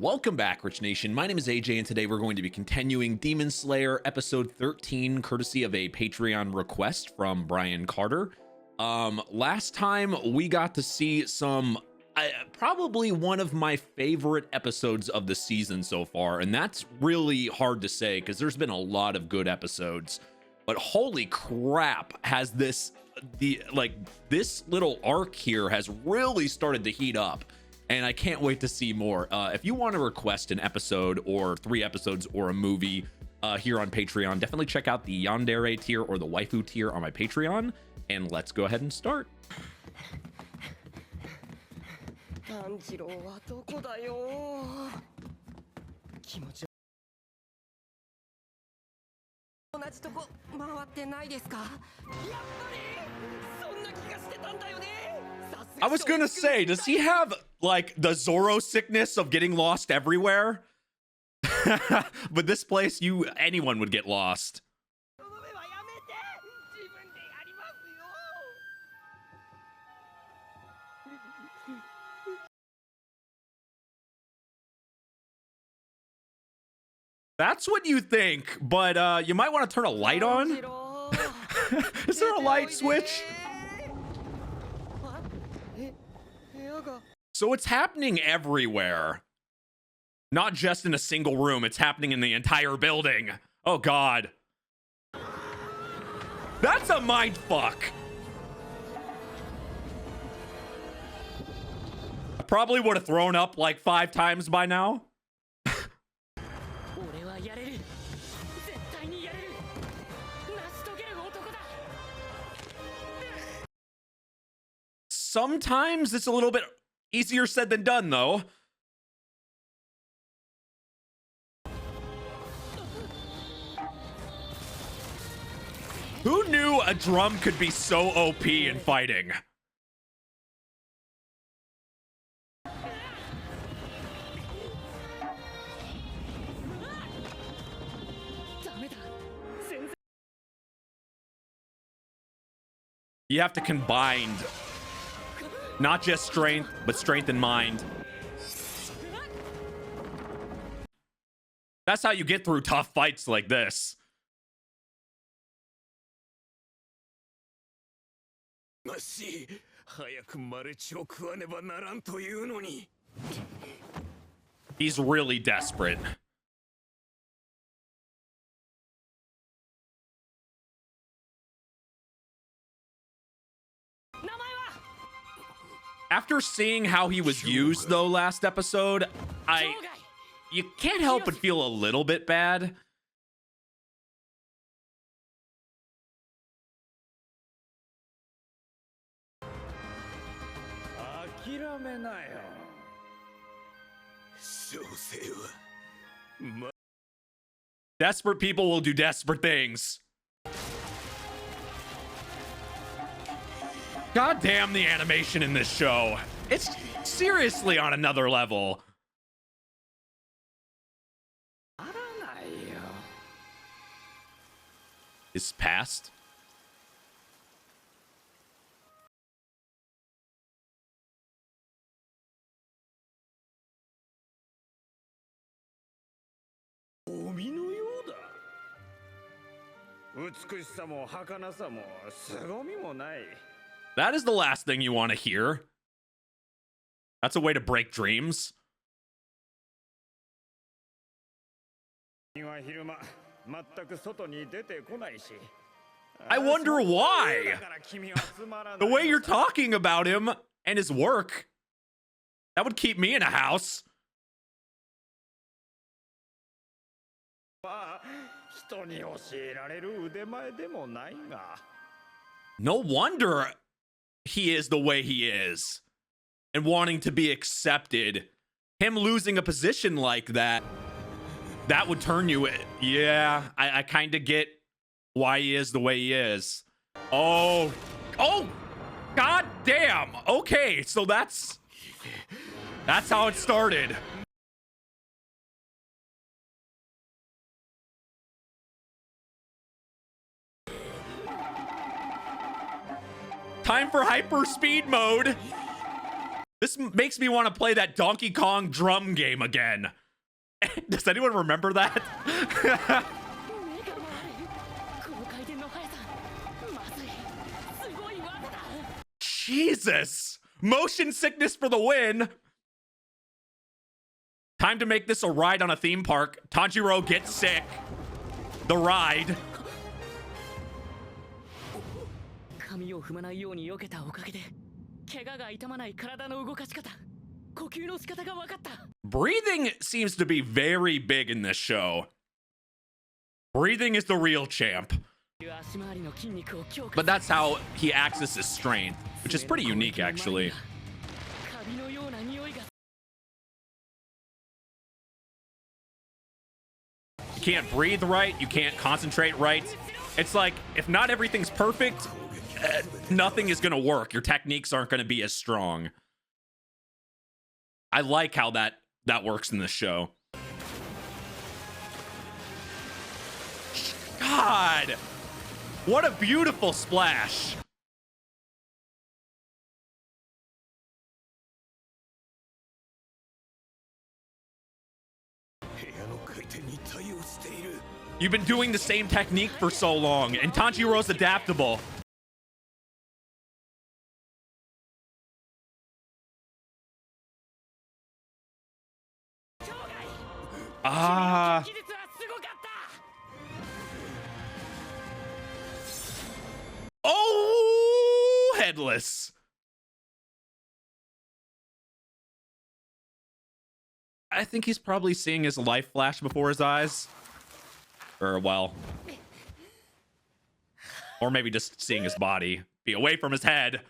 Welcome back, Rich Nation. My name is AJ, and today we're going to be continuing Demon Slayer episode 13, courtesy of a Patreon request from Brian Carter. Last time we got to see some, probably one of my favorite episodes of the season so far, and that's really hard to say because there's been a lot of good episodes. But holy crap, has this little arc here has really started to heat up. And I can't wait to see more. If you want to request an episode or 3 episodes or a movie here on Patreon, definitely check out the Yandere tier or the Waifu tier on my Patreon. And let's go ahead and start. I was gonna say, does he have like the Zoro sickness of getting lost everywhere? But this place, anyone would get lost. That's what you think, but you might want to turn a light on. Is there a light switch? So it's happening everywhere, not just in a single room. It's happening in the entire building. Oh God, that's a mind fuck. I probably would have thrown up like 5 times by now. Sometimes it's a little bit easier said than done, though. Who knew a drum could be so OP in fighting? You have to combine not just strength, but strength and mind. That's how you get through tough fights like this. He's really desperate. After seeing how he was used, though, last episode, you can't help but feel a little bit bad. Desperate people will do desperate things. God damn the animation in this show. It's seriously on another level. His past. That is the last thing you want to hear. That's a way to break dreams. I wonder why. The way you're talking about him and his work, that would keep me in a house. No wonder he is the way he is and wanting to be accepted. Him losing a position like that would turn you in. Yeah, I kind of get why he is the way he is. Oh, God damn. Okay, so that's how it started. Time for hyper speed mode. This makes me want to play that Donkey Kong drum game again. Does anyone remember that? Jesus! Motion sickness for the win! Time to make this a ride on a theme park. Tanjiro gets sick. The ride. Breathing seems to be very big in this show. Breathing is the real champ. But that's how he accesses strength, which is pretty unique, actually. You can't breathe right, you can't concentrate right. It's like, if not everything's perfect, nothing is gonna work. Your techniques aren't gonna be as strong. I like how that works in this show. God, what a beautiful splash. You've been doing the same technique for so long, and Tanjiro's adaptable. Ah. Oh, headless. I think he's probably seeing his life flash before his eyes. Or, well, or maybe just seeing his body be away from his head.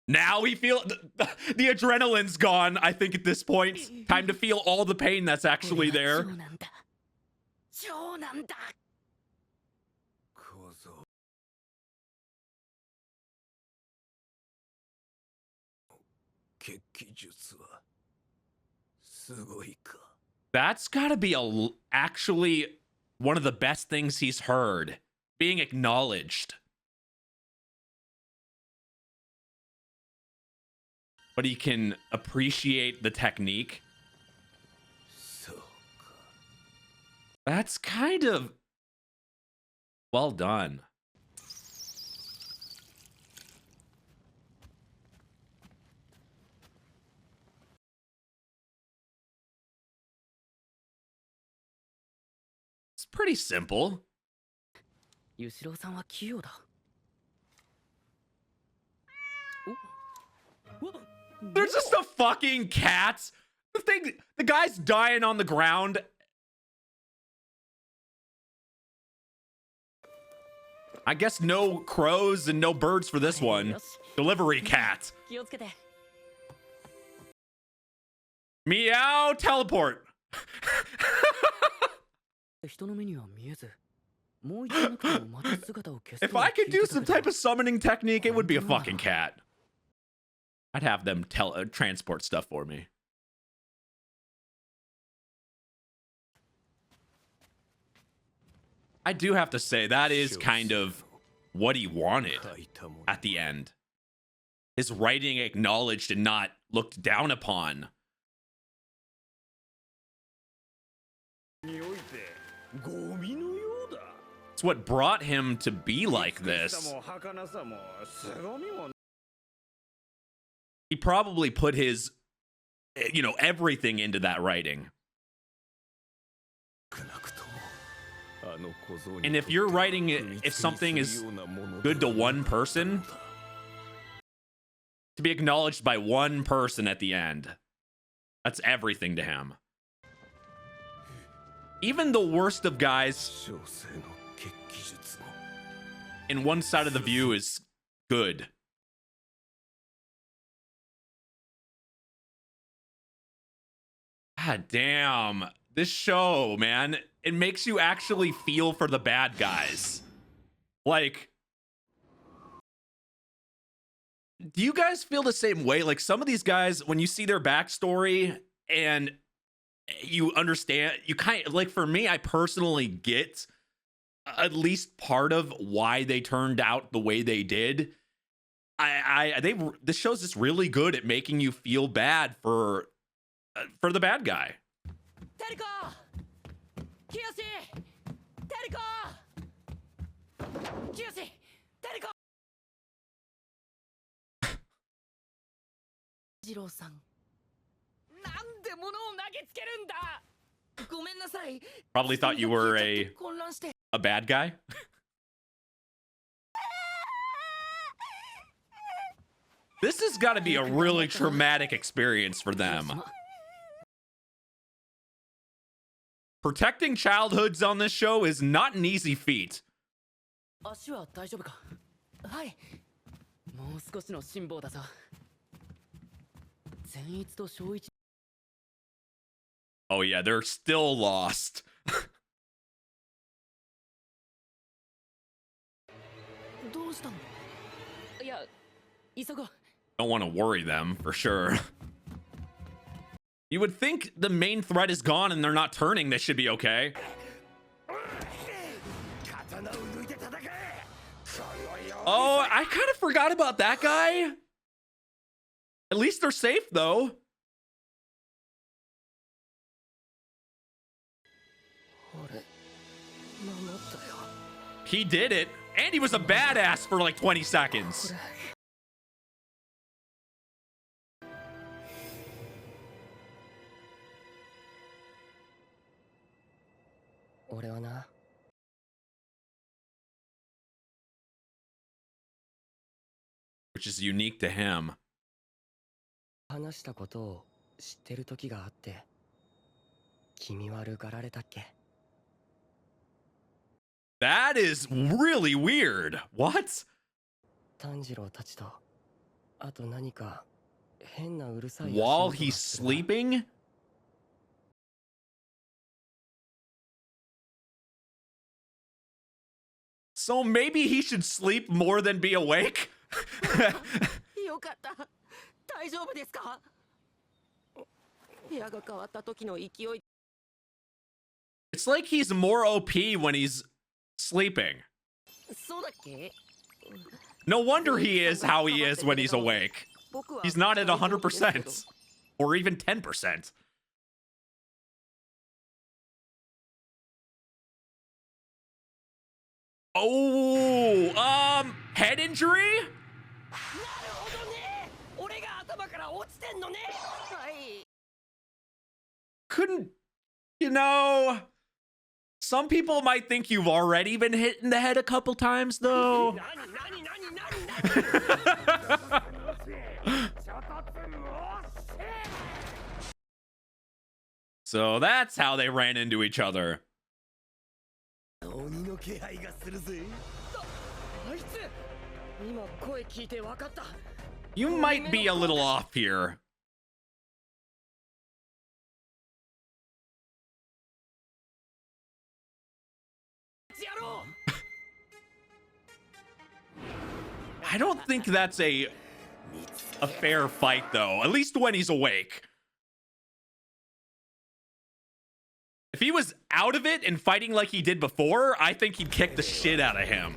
Now he feel the adrenaline's gone, I think, at this point. Time to feel all the pain that's actually there. That's gotta be actually one of the best things he's heard. Being acknowledged. But he can appreciate the technique. That's kind of well done. It's pretty simple. There's just a fucking cat. The guy's dying on the ground. I guess no crows and no birds for this one. Delivery cat. Meow, teleport. If I could do some type of summoning technique, it would be a fucking cat. I'd have them transport stuff for me. I do have to say, that is kind of what he wanted at the end. His writing acknowledged and not looked down upon. It's what brought him to be like this. He probably put his, everything into that writing. And if you're writing, if something is good to one person, to be acknowledged by one person at the end, that's everything to him. Even the worst of guys in one side of the view is good. God damn. This show, man, it makes you actually feel for the bad guys. Like, do you guys feel the same way? Like, some of these guys, when you see their backstory and you understand, you kind of, like, for me, I personally get at least part of why they turned out the way they did. this show's just really good at making you feel bad for the bad guy. Probably thought you were a bad guy. This has got to be a really traumatic experience for them. Protecting childhoods on this show is not an easy feat. Oh yeah, they're still lost. Don't want to worry them, for sure. You would think the main threat is gone and they're not turning. They should be okay. Oh, I kind of forgot about that guy. At least they're safe, though. He did it, and he was a badass for like 20 seconds. Which is unique to him. That is really weird. What? While he's sleeping? So maybe he should sleep more than be awake? It's like he's more OP when he's sleeping. No wonder he is how he is when he's awake. He's not at 100% or even 10%. Oh, head injury? Couldn't, you know, some people might think you've already been hit in the head a couple times, though. So that's how they ran into each other. You might be a little off here. I don't think that's a fair fight, though. At least when he's awake. If he was out of it and fighting like he did before, I think he'd kick the shit out of him.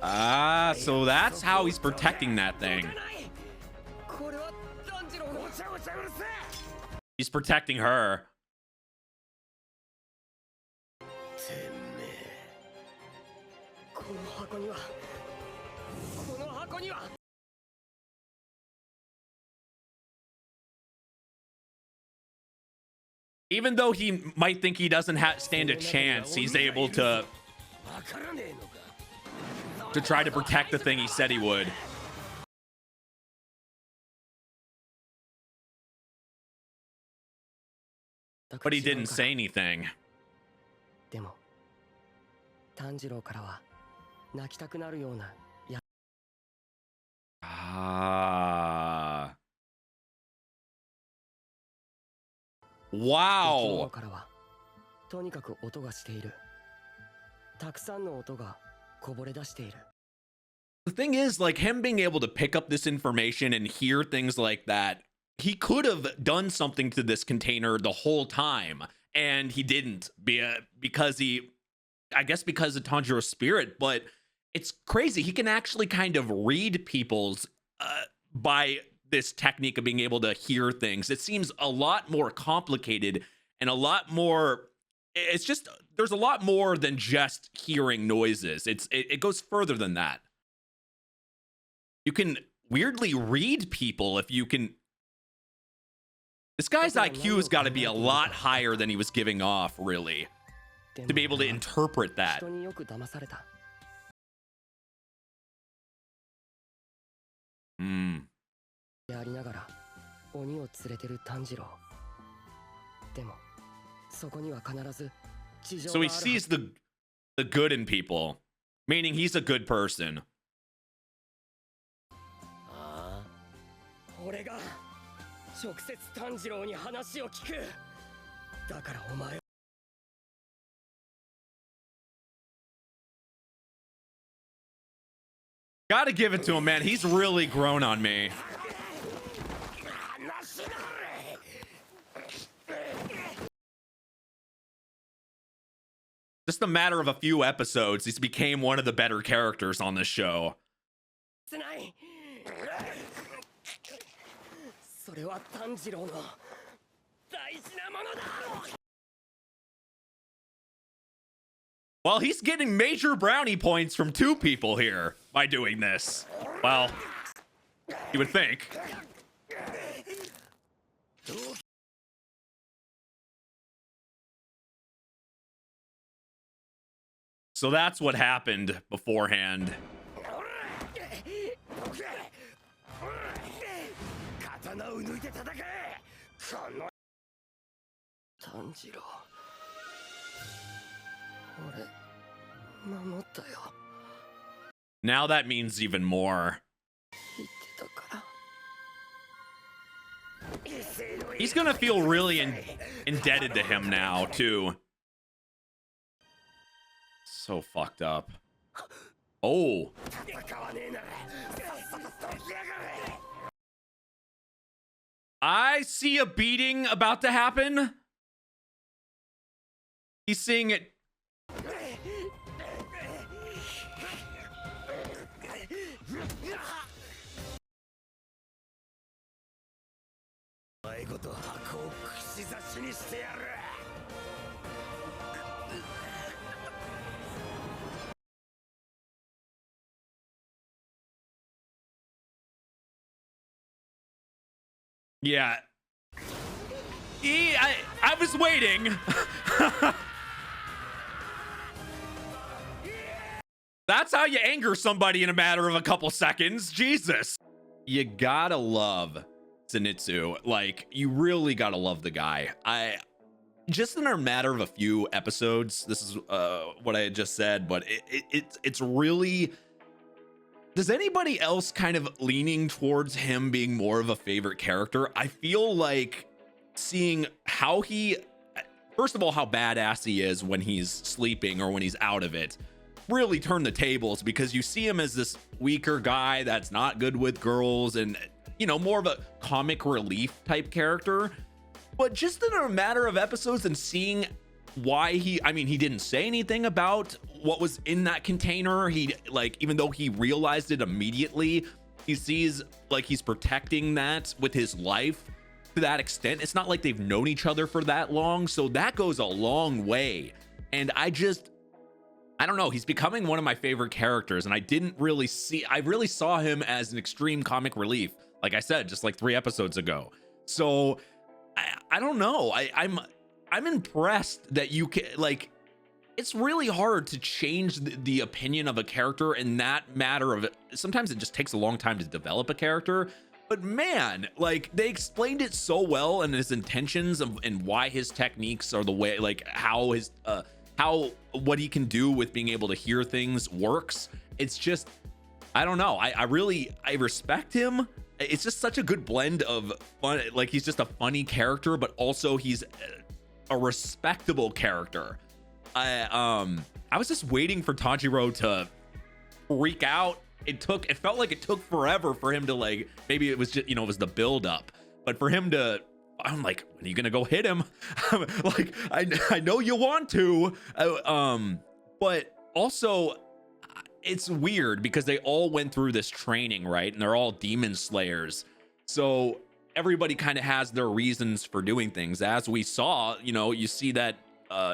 Ah, so that's how he's protecting that thing. He's protecting her. Even though he might think he doesn't stand a chance, he's able to try to protect the thing he said he would. But he didn't say anything. Ah. Wow. the thing is, like, him being able to pick up this information and hear things like that, he could have done something to this container the whole time, and he didn't because I guess because of Tanjiro's spirit. But it's crazy. He can actually kind of read people's by this technique of being able to hear things. It seems a lot more complicated and a lot more. It's just, there's a lot more than just hearing noises. It goes further than that. You can weirdly read people if you can. This guy's IQ has got to be a lot higher than he was giving off, really, to be able to interpret that. So he sees the good in people, meaning he's a good person. Gotta give it to him, man. He's really grown on me. Just a matter of a few episodes, he's became one of the better characters on this show. Well, he's getting major brownie points from two people here by doing this. Well, you would think. So that's what happened beforehand. Now that means even more. He's gonna feel really indebted to him now, too. So fucked up. Oh. I see a beating about to happen. He's seeing it. Yeah. I was waiting. That's how you anger somebody in a matter of a couple seconds. Jesus. You gotta love Zenitsu. Like, you really gotta love the guy. Just in a matter of a few episodes, this is what I had just said, but it's really. Does anybody else kind of leaning towards him being more of a favorite character? I feel like seeing how he, first of all, how badass he is when he's sleeping or when he's out of it, really turned the tables, because you see him as this weaker guy that's not good with girls and, you know, more of a comic relief type character. But just in a matter of episodes and seeing why he didn't say anything about what was in that container. He, like, even though he realized it immediately, he sees like he's protecting that with his life to that extent. It's not like they've known each other for that long, so that goes a long way. And I don't know, he's becoming one of my favorite characters, and I really saw him as an extreme comic relief, like I said, just like 3 episodes ago. So I don't know, I'm impressed that you can, like, it's really hard to change the opinion of a character in that matter of it. Sometimes it just takes a long time to develop a character, but man, like, they explained it so well, and his intentions and why his techniques are the way, like how what he can do with being able to hear things works. It's just, I don't know, I respect him. It's just such a good blend of fun. Like, he's just a funny character, but also he's a respectable character. I was just waiting for Tanjiro to freak out it felt like it took forever for him to, like, maybe it was just, you know, it was the build up, but for him to, I'm like, when are you gonna go hit him? Like, I know you want to, but also it's weird because they all went through this training, right? And they're all demon slayers, so everybody kind of has their reasons for doing things. As we saw, you know, you see that,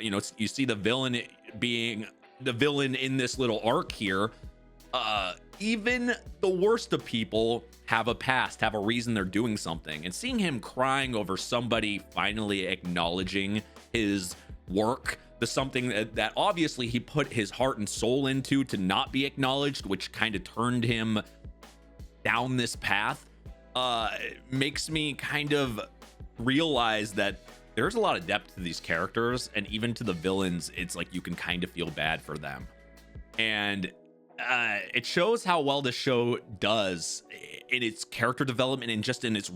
you know, you see the villain being the villain in this little arc here. Even the worst of people have a past, have a reason they're doing something, and seeing him crying over somebody finally acknowledging his work, the something that obviously he put his heart and soul into, to not be acknowledged, which kind of turned him down this path, makes me kind of realize that there's a lot of depth to these characters, and even to the villains, it's like you can kind of feel bad for them. And it shows how well this show does in its character development and just in its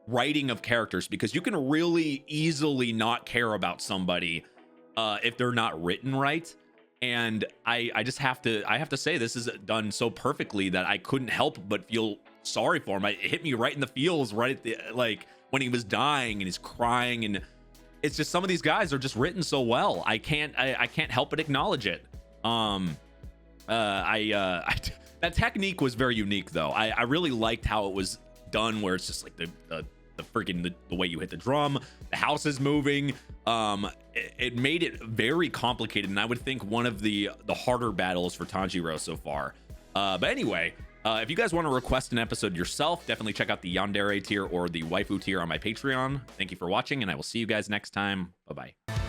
writing of characters, because you can really easily not care about somebody if they're not written right. And I have to say, this is done so perfectly that I couldn't help but feel sorry for him. It hit me right in the feels, right at the, like, when he was dying and he's crying, and it's just, some of these guys are just written so well. I can't help but acknowledge it. That technique was very unique, though. I really liked how it was done, where it's just like the freaking the way you hit the drum, the house is moving. It made it very complicated, and I would think one of the harder battles for Tanjiro so far. But anyway, if you guys want to request an episode yourself, definitely check out the Yandere tier or the Waifu tier on my Patreon. Thank you for watching, and I will see you guys next time. Bye bye.